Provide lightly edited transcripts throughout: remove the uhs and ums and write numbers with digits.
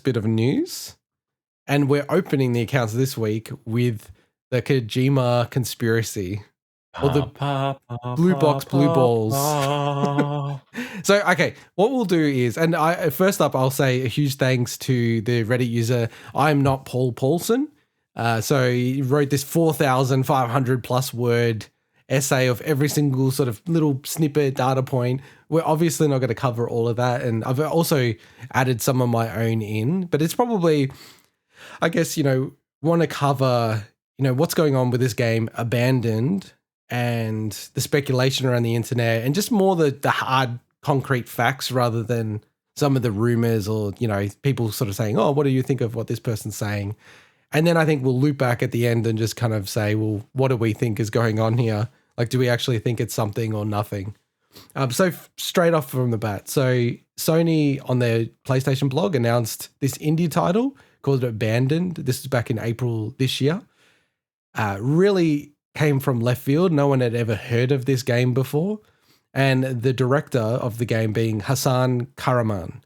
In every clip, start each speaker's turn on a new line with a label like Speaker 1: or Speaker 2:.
Speaker 1: bit of news. And we're opening the accounts this week with the Kojima conspiracy. Or the blue box, blue balls. So, okay, what we'll do is, and first up, I'll say a huge thanks to the Reddit user, iamnotpaulpaulson. So he wrote this 4,500 plus word essay of every single sort of little snippet data point. We're obviously not going to cover all of that. And I've also added some of my own in, but it's probably, I guess, want to cover, what's going on with this game, Abandoned, and the speculation around the internet, and just more the hard, concrete facts rather than some of the rumors or, people sort of saying, oh, what do you think of what this person's saying? And then I think we'll loop back at the end and just kind of say, well, what do we think is going on here? Like, do we actually think it's something or nothing? So straight off from the bat. So Sony on their PlayStation blog announced this indie title called Abandoned. This is back in April this year. Really came from left field. No one had ever heard of this game before. And the director of the game being Hassan Karaman.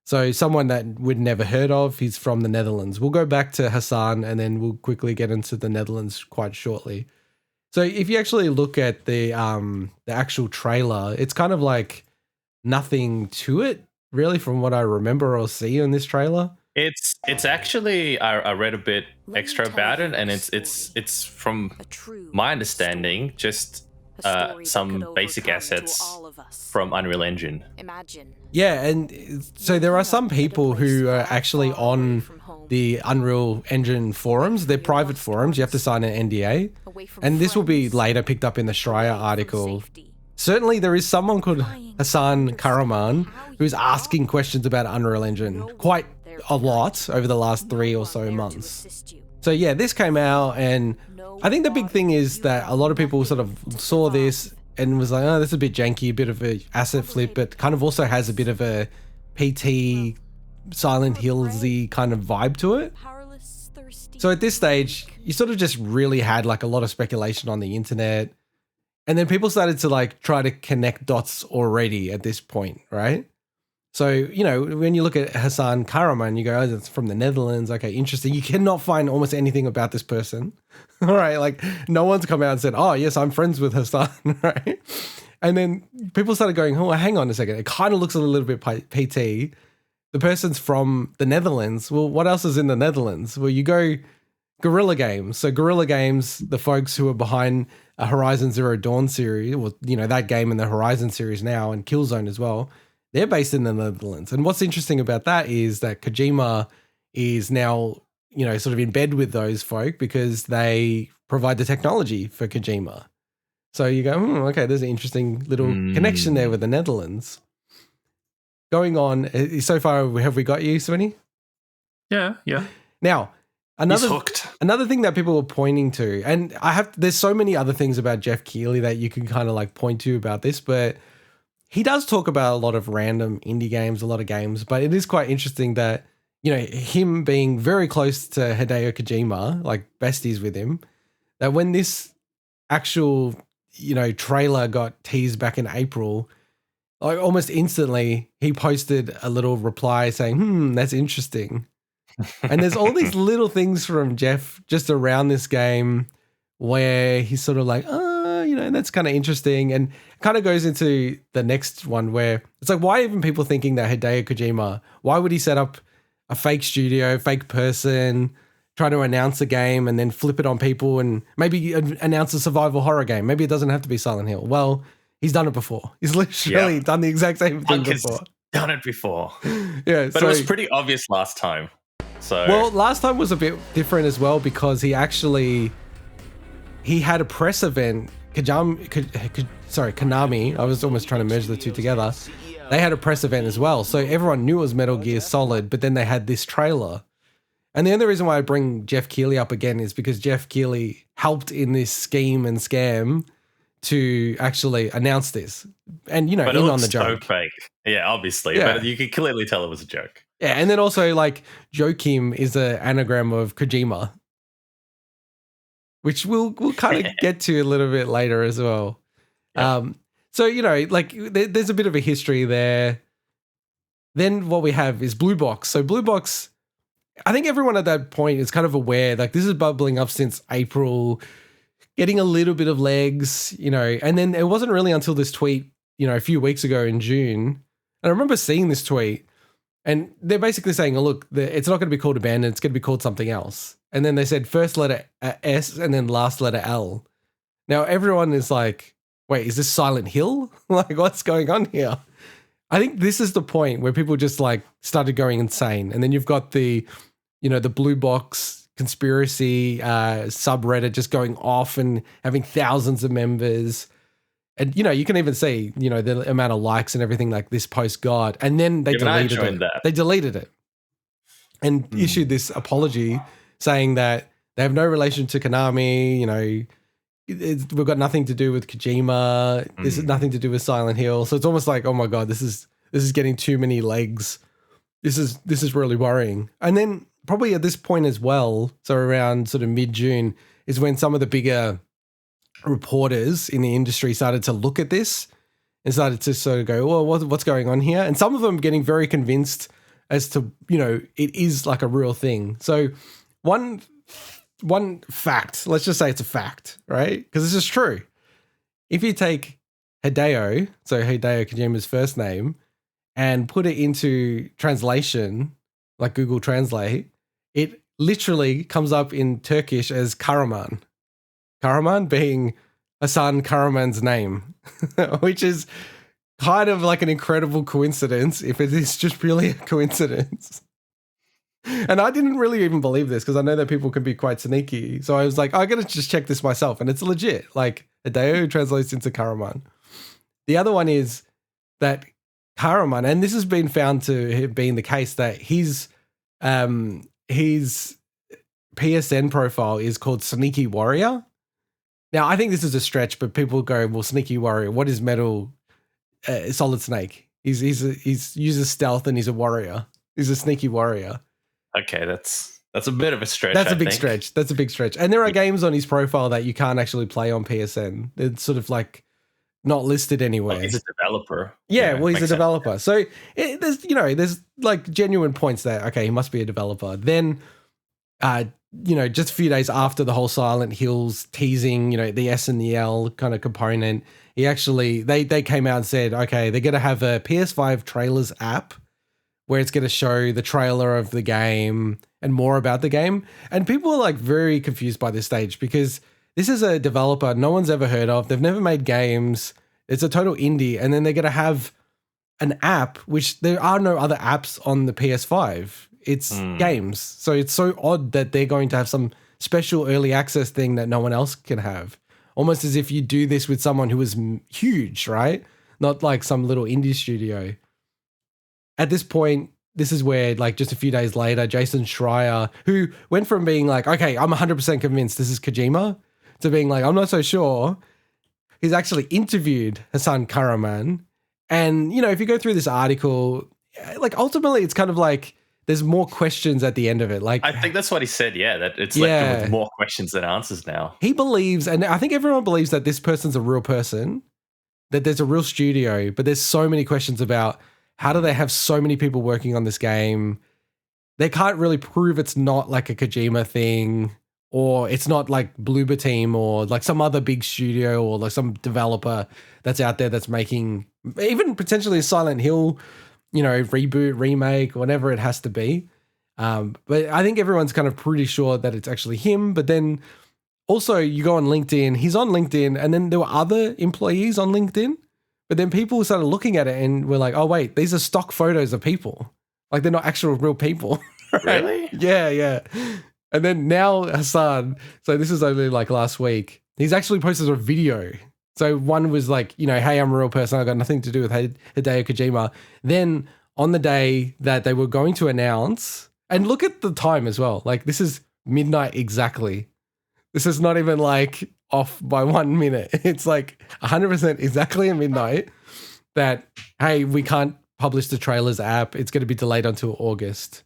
Speaker 1: So someone that we'd never heard of. He's from the Netherlands. We'll go back to Hassan and then we'll quickly get into the Netherlands quite shortly. So if you actually look at the actual trailer, it's kind of like nothing to it, really, from what I remember or see in this trailer.
Speaker 2: It's actually I read a bit extra about it, and it's from my understanding just some basic assets from Unreal Engine.
Speaker 1: Yeah, and so there are some people who are actually on the Unreal Engine forums. They're private forums. You have to sign an NDA. And this will be later picked up in the Schreier article. Certainly there is someone called Hassan Karaman who's asking questions about Unreal Engine quite a lot over the last 3 or so months. So yeah, this came out, and I think the big thing is that a lot of people sort of saw this and was like, oh, this is a bit janky, a bit of a asset flip, but kind of also has a bit of a PT Silent Hills-y kind of vibe to it. So at this stage, you sort of just really had like a lot of speculation on the internet, and then people started to like try to connect dots already at this point, right? So, when you look at Hassan Karaman, you go, oh, it's from the Netherlands. Okay, interesting. You cannot find almost anything about this person. All right, like no one's come out and said, oh, yes, I'm friends with Hassan, right? And then people started going, oh, hang on a second. It kind of looks a little bit PT. The person's from the Netherlands. Well, what else is in the Netherlands? Well, you go Guerrilla Games. So Guerrilla Games, the folks who are behind a Horizon Zero Dawn series, well, that game in the Horizon series now, and Killzone as well, they're based in the Netherlands. And what's interesting about that is that Kojima is now, sort of in bed with those folk because they provide the technology for Kojima. So you go, okay, there's an interesting little connection there with the Netherlands. Going on, so far, have we got you, Sweeney?
Speaker 3: Yeah.
Speaker 1: Now, another thing that people were pointing to, and there's so many other things about Jeff Keighley that you can kind of like point to about this, but he does talk about a lot of random indie games, a lot of games, but it is quite interesting that, him being very close to Hideo Kojima, like besties with him, that when this actual, trailer got teased back in April, like almost instantly he posted a little reply saying, that's interesting. And there's all these little things from Jeff just around this game where he's sort of like, that's kind of interesting. And kind of goes into the next one where it's like, why even people thinking that Hideo Kojima, why would he set up a fake studio, fake person, try to announce a game and then flip it on people and maybe announce a survival horror game? Maybe it doesn't have to be Silent Hill. Well, he's done it before. He's literally done the exact same thing before.
Speaker 2: Done it before.
Speaker 1: Yeah,
Speaker 2: but it was pretty obvious last time.
Speaker 1: Well, last time was a bit different as well because he had a press event. Konami, I was almost trying to merge the two together. They had a press event as well. So everyone knew it was Metal Gear Solid, but then they had this trailer. And the other reason why I bring Jeff Keighley up again is because Jeff Keighley helped in this scheme and scam to actually announce this. And, in on the joke.
Speaker 2: So fake. Yeah, obviously.
Speaker 1: Yeah.
Speaker 2: But you could clearly tell it was a joke.
Speaker 1: Yeah, and then also like Joachim is an anagram of Kojima, which we'll kind of get to a little bit later as well. Yeah. So, like there's a bit of a history there. Then what we have is Blue Box. So Blue Box I think everyone at that point is kind of aware, like this is bubbling up since April, getting a little bit of legs, and then it wasn't really until this tweet, a few weeks ago in June. And I remember seeing this tweet and they're basically saying, oh, look, it's not going to be called abandoned. It's going to be called something else. And then they said first letter S and then last letter L. Now everyone is like, wait, is this Silent Hill? Like what's going on here? I think this is the point where people just like started going insane. And then you've got the blue box conspiracy subreddit just going off and having thousands of members. And, you can even see, the amount of likes and everything like this post got. And then they deleted it. They deleted it and issued this apology saying that they have no relation to Konami, we've got nothing to do with Kojima. This is nothing to do with Silent Hill. So it's almost like, oh my God, this is getting too many legs. This is really worrying. And then probably at this point as well, so around sort of mid-June, is when some of the bigger reporters in the industry started to look at this and started to sort of go, well, what's going on here? And some of them getting very convinced as to, it is like a real thing. So one fact, let's just say it's a fact, right? Because this is true. If you take Hideo, so Hideo Kojima's first name, and put it into translation, like Google Translate, it literally comes up in Turkish as Karaman. Karaman being Hasan Karaman's name, which is kind of like an incredible coincidence if it is just purely a coincidence. And I didn't really even believe this because I know that people can be quite sneaky. So I was like, I got to just check this myself. And it's legit. Like Hideo translates into Karaman. The other one is that Karaman, and this has been found to have been the case, that his PSN profile is called Sneaky Warrior. Now, I think this is a stretch, but people go, well, Sneaky Warrior, what is Metal Solid Snake? He's uses stealth and he's a warrior. He's a sneaky warrior.
Speaker 2: Okay, that's a bit of a stretch.
Speaker 1: That's a big stretch. That's a big stretch. And there are games on his profile that you can't actually play on PSN. It's sort of like not listed anywhere.
Speaker 2: Oh, he's a developer.
Speaker 1: Yeah, well, he's a developer. So there's like genuine points there. Okay, he must be a developer. Then, just a few days after the whole Silent Hills teasing, the S and the L kind of component, they came out and said, okay, they're going to have a PS5 trailers app where it's going to show the trailer of the game and more about the game. And people are like very confused by this stage because this is a developer no one's ever heard of. They've never made games. It's a total indie. And then they're going to have an app, which there are no other apps on the PS5. It's games. So it's so odd that they're going to have some special early access thing that no one else can have. Almost as if you do this with someone who is huge, right? Not like some little indie studio. At this point, this is where, like, just a few days later, Jason Schreier, who went from being like, okay, I'm 100% convinced this is Kojima, to being like, I'm not so sure. He's actually interviewed Hasan Karaman. And, if you go through this article, like, ultimately, it's kind of like there's more questions at the end of it. Like,
Speaker 2: I think that's what he said, that it's left with more questions than answers now.
Speaker 1: He believes, and I think everyone believes that this person's a real person, that there's a real studio, but there's so many questions about how do they have so many people working on this game? They can't really prove it's not like a Kojima thing, or it's not like Bloober Team or like some other big studio or like some developer that's out there that's making even potentially a Silent Hill, reboot, remake, whatever it has to be. But I think everyone's kind of pretty sure that it's actually him. But then also you go on LinkedIn, he's on LinkedIn, and then there were other employees on LinkedIn. But then people started looking at it and were like, oh, wait, these are stock photos of people. Like they're not actual real people. Right?
Speaker 2: Really?
Speaker 1: Yeah. And then now Hasan, so this is only like last week, he's actually posted a video. So one was like, hey, I'm a real person. I got nothing to do with Hideo Kojima. Then on the day that they were going to announce, and look at the time as well. Like this is midnight exactly. This is not even like off by 1 minute. It's like 100% exactly at midnight that, hey, we can't publish the trailers app. It's going to be delayed until August.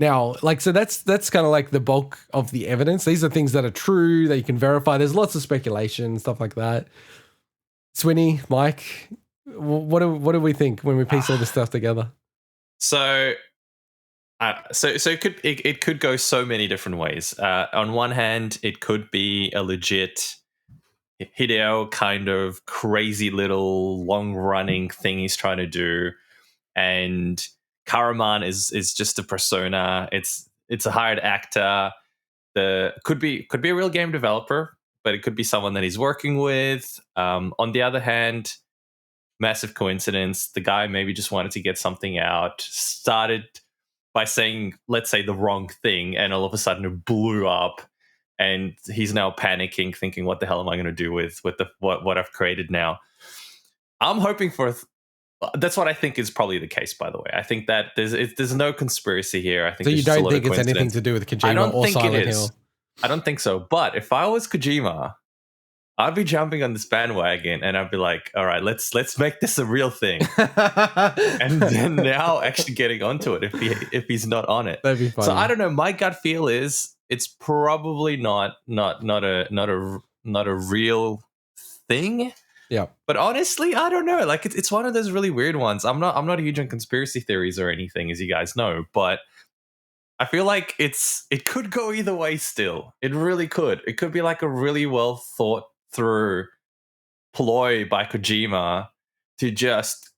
Speaker 1: Now, like, so that's kind of like the bulk of the evidence. These are things that are true, that you can verify. There's lots of speculation, stuff like that. Swinny, Mike, what do we think when we piece all this stuff together?
Speaker 2: So So it could go so many different ways. On one hand, it could be a legit Hideo kind of crazy little long running thing he's trying to do, and Karaman is just a persona. It's a hired actor. Could be a real game developer, but it could be someone that he's working with. On the other hand, massive coincidence. The guy maybe just wanted to get something out. Started by saying, let's say, the wrong thing, and all of a sudden it blew up. And he's now panicking, thinking, "What the hell am I going to do with what I've created now?" I'm hoping for. That's what I think is probably the case. By the way, I think that there's no conspiracy here. I think
Speaker 1: so. You don't think it's anything to do with Kojima or Silent Hill?
Speaker 2: I don't think so. But if I was Kojima, I'd be jumping on this bandwagon, and I'd be like, "All right, let's make this a real thing." And then now actually getting onto it if he's not on it.
Speaker 1: That'd be funny.
Speaker 2: So I don't know. My gut feel is it's probably not a real thing.
Speaker 1: Yeah.
Speaker 2: But honestly, I don't know. Like it's one of those really weird ones. I'm not huge on conspiracy theories or anything, as you guys know, but I feel like it could go either way still. It really could. It could be like a really well thought through ploy by Kojima to just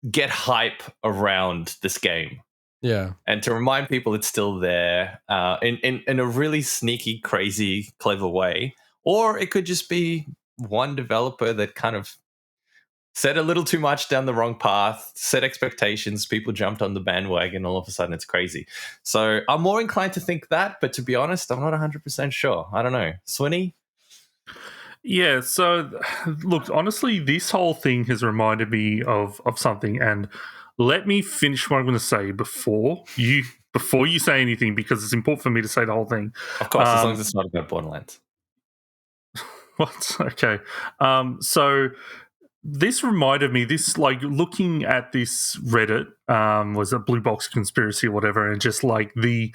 Speaker 2: get hype around this game.
Speaker 1: Yeah.
Speaker 2: And to remind people it's still there in a really sneaky, crazy, clever way. Or it could just be one developer that kind of said a little too much down the wrong path, set expectations, people jumped on the bandwagon, all of a sudden it's crazy. So I'm more inclined to think that, but to be honest, I'm not 100% sure. I don't know. Swinny?
Speaker 3: Yeah, so look, honestly, this whole thing has reminded me of something, and let me finish what I'm going to say before you say anything, because it's important for me to say the whole thing.
Speaker 2: Of course, as long as it's not about Borderlands.
Speaker 3: What? Okay. So this reminded me, like looking at this Reddit, was a Blue Box Conspiracy or whatever, and just like the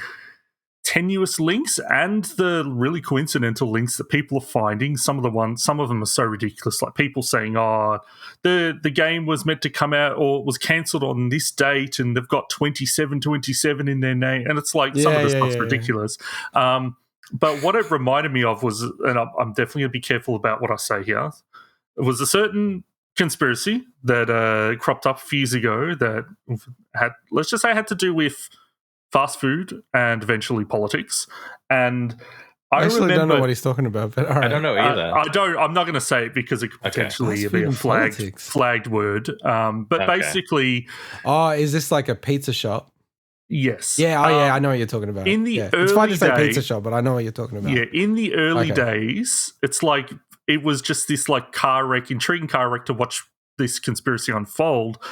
Speaker 3: tenuous links and the really coincidental links that people are finding. Some of them are so ridiculous, like people saying, the game was meant to come out or was cancelled on this date and they've got 2727 in their name, and it's like some of the stuff's ridiculous. But what it reminded me of was, and I'm definitely going to be careful about what I say here, it was a certain conspiracy that cropped up a few years ago that had to do with fast food and eventually politics. And I
Speaker 1: actually don't know what he's talking about, but all right.
Speaker 2: I don't know either.
Speaker 3: I'm not going to say it because it could potentially be a flagged word. But basically,
Speaker 1: is this like a pizza shop?
Speaker 3: Yes.
Speaker 1: Yeah. I know what you're talking about.
Speaker 3: In the early
Speaker 1: it's fine to say
Speaker 3: days,
Speaker 1: pizza shop, but I know what you're talking about.
Speaker 3: Yeah. In the early days, it's like it was just this like intriguing car wreck to watch this conspiracy unfold.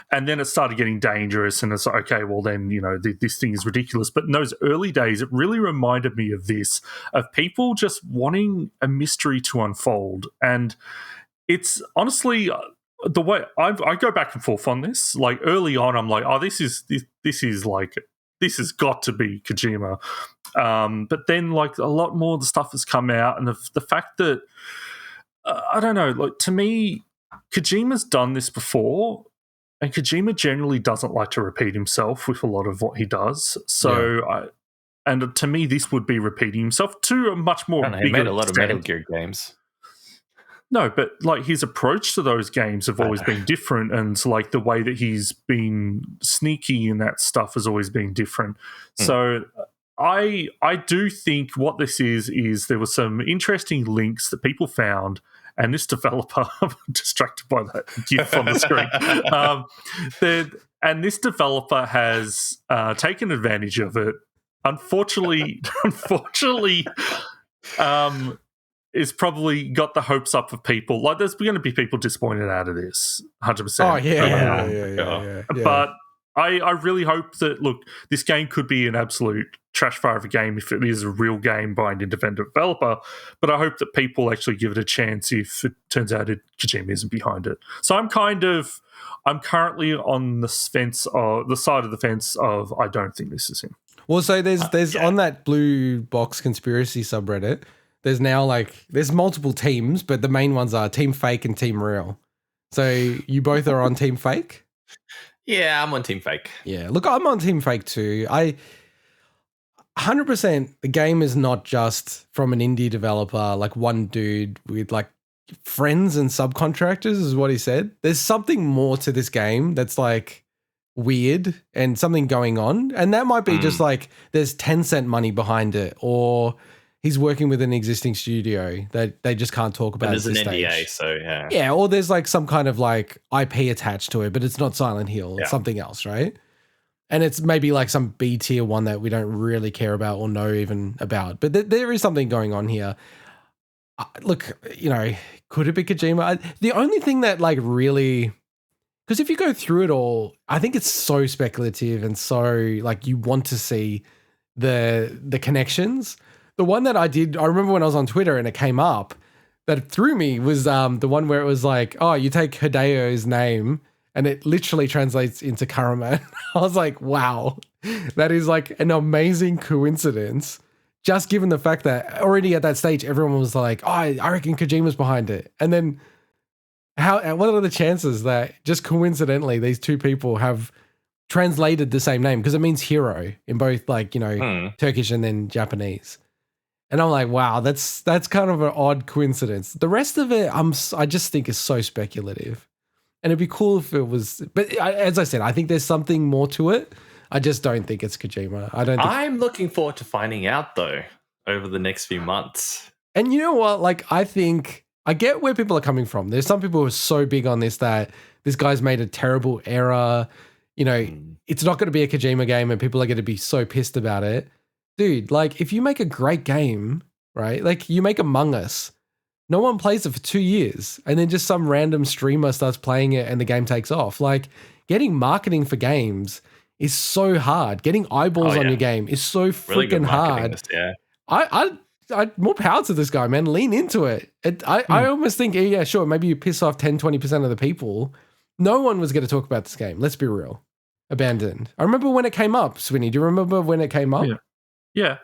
Speaker 3: And then it started getting dangerous, and it's like, okay, well then, this thing is ridiculous. But in those early days, it really reminded me of people just wanting a mystery to unfold. And it's honestly the way I go back and forth on this. Like early on, I'm like, this has got to be Kojima. But then like a lot more of the stuff has come out, and the fact that I don't know, like to me, Kojima's done this before. And Kojima generally doesn't like to repeat himself with a lot of what he does. So, and to me, this would be repeating himself to a much more bigger
Speaker 2: he made a lot
Speaker 3: extent.
Speaker 2: of Metal Gear games.
Speaker 3: No, but like his approach to those games have always been different, and like the way that he's been sneaky in that stuff has always been different. So I do think what this is there were some interesting links that people found. And this developer, I'm distracted by that GIF on the screen. And this developer has taken advantage of it. Unfortunately, is probably got the hopes up of people. Like, there's going to be people disappointed out of this, 100%.
Speaker 1: Oh yeah.
Speaker 3: But I really hope that, look, this game could be an absolute trash fire of a game if it is a real game by an independent developer, but I hope that people actually give it a chance if it turns out Kojima isn't behind it. So I'm currently on the side of the fence of I don't think this is him.
Speaker 1: Well, so there's on that Blue Box Conspiracy subreddit, there's now there's multiple teams, but the main ones are Team Fake and Team Real. So you both are on Team Fake?
Speaker 2: Yeah, I'm on Team Fake.
Speaker 1: Yeah, look, I'm on Team Fake too. 100%, the game is not just from an indie developer, like one dude with like friends and subcontractors is what he said. There's something more to this game that's like weird and something going on. And that might be just like there's 10-cent money behind it, or he's working with an existing studio that they just can't talk about.
Speaker 2: But there's
Speaker 1: at
Speaker 2: an
Speaker 1: this
Speaker 2: NDA,
Speaker 1: stage.
Speaker 2: so yeah.
Speaker 1: Yeah, or there's like some kind of like IP attached to it, but it's not Silent Hill. It's
Speaker 2: Yeah.
Speaker 1: something else, right? And it's maybe like some B tier one that we don't really care about or know even about. But there is something going on here. Look, you know, could it be Kojima? The only thing that like really, because if you go through it all, I think it's so speculative and so like you want to see the connections. The one that I remember when I was on Twitter and it came up that threw me was the one where it was like, oh, you take Hideo's name and it literally translates into Karaman. I was like, wow, that is like an amazing coincidence. Just given the fact that already at that stage, everyone was like, oh, I reckon Kojima's behind it. And then what are the chances that just coincidentally these two people have translated the same name? Because it means hero in both like, you know, Turkish and then Japanese. And I'm like, wow, that's kind of an odd coincidence. The rest of it, I just think is so speculative. And it'd be cool if it was, but as I said, I think there's something more to it. I just don't think it's Kojima.
Speaker 2: I'm looking forward to finding out though over the next few months.
Speaker 1: And you know what? Like, I think I get where people are coming from. There's some people who are so big on this that this guy's made a terrible error. You know, it's not going to be a Kojima game and people are going to be so pissed about it. Dude, like if you make a great game, right? Like you make Among Us, no one plays it for 2 years and then just some random streamer starts playing it and the game takes off. Like getting marketing for games is so hard. Getting eyeballs on your game is so
Speaker 2: really
Speaker 1: freaking hard.
Speaker 2: List, yeah.
Speaker 1: I more power to this guy, man. Lean into it. I almost think, yeah, sure, maybe you piss off 10, 20% of the people. No one was going to talk about this game. Let's be real. Abandoned. I remember when it came up, Swinny. Do you remember when it came up?
Speaker 3: Yeah.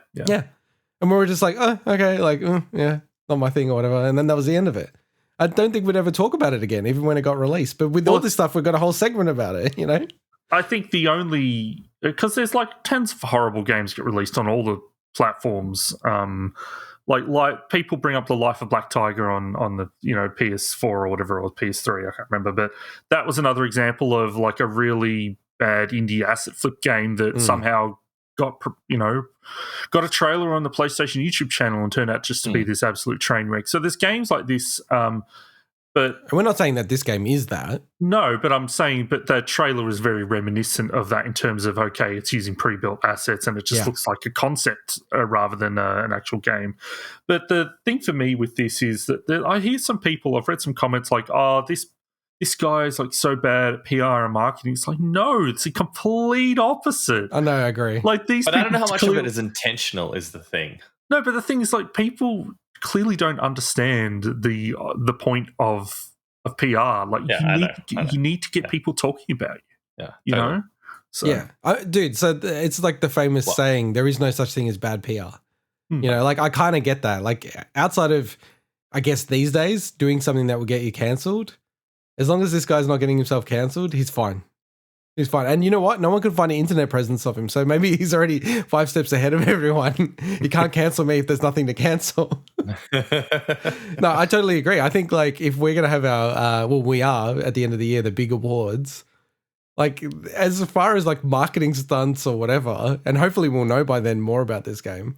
Speaker 1: And we were just like, oh, okay, like, yeah, not my thing or whatever. And then that was the end of it. I don't think we'd ever talk about it again, even when it got released. But with all this stuff, we've got a whole segment about it, you know?
Speaker 3: I think the only, because there's like tons of horrible games get released on all the platforms. Like people bring up The Life of Black Tiger on the, you know, PS4 or whatever, or PS3, I can't remember. But that was another example of like a really bad indie asset flip game that somehow got a trailer on the PlayStation YouTube channel and turned out just to be this absolute train wreck. So there's games like this, but
Speaker 1: we're not saying that this game is that.
Speaker 3: No, but I'm saying, but the trailer is very reminiscent of that in terms of, okay, it's using pre-built assets and it just looks like a concept rather than an actual game. But the thing for me with this is that I hear some people, I've read some comments like, oh, this guy is like so bad at PR and marketing. It's like, no, it's a complete opposite.
Speaker 1: I know, I agree.
Speaker 3: Like these,
Speaker 2: but I don't know how much of it is intentional. Is the thing.
Speaker 3: No, but the thing is, like, people clearly don't understand the point of PR. Like, you need to get people talking about you.
Speaker 2: Yeah,
Speaker 3: you know. So.
Speaker 1: Yeah, dude. So it's like the famous saying: "There is no such thing as bad PR." You know, like I kind of get that. Like outside of, I guess these days, doing something that will get you cancelled. As long as this guy's not getting himself cancelled, he's fine. He's fine. And you know what? No one can find an internet presence of him. So maybe he's already 5 steps ahead of everyone. You can't cancel me if there's nothing to cancel. No, I totally agree. I think like if we're going to have our, we are at the end of the year, the big awards, like as far as like marketing stunts or whatever, and hopefully we'll know by then more about this game.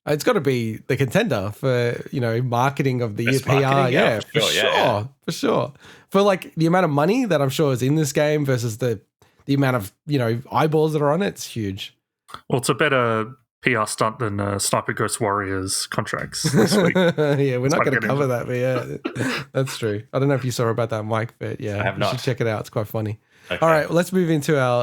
Speaker 1: It's got to be the contender for, you know, marketing of the year, PR. For sure. For like the amount of money that I'm sure is in this game versus the amount of, you know, eyeballs that are on it, it's huge.
Speaker 3: Well, it's a better PR stunt than Sniper Ghost Warriors contracts this week.
Speaker 1: Yeah, we're not going to cover that, but yeah, that's true. I don't know if you saw about that, Mike, but yeah,
Speaker 2: I have not.
Speaker 1: You should check it out. It's quite funny.
Speaker 2: Okay.
Speaker 1: All right, well, let's move into our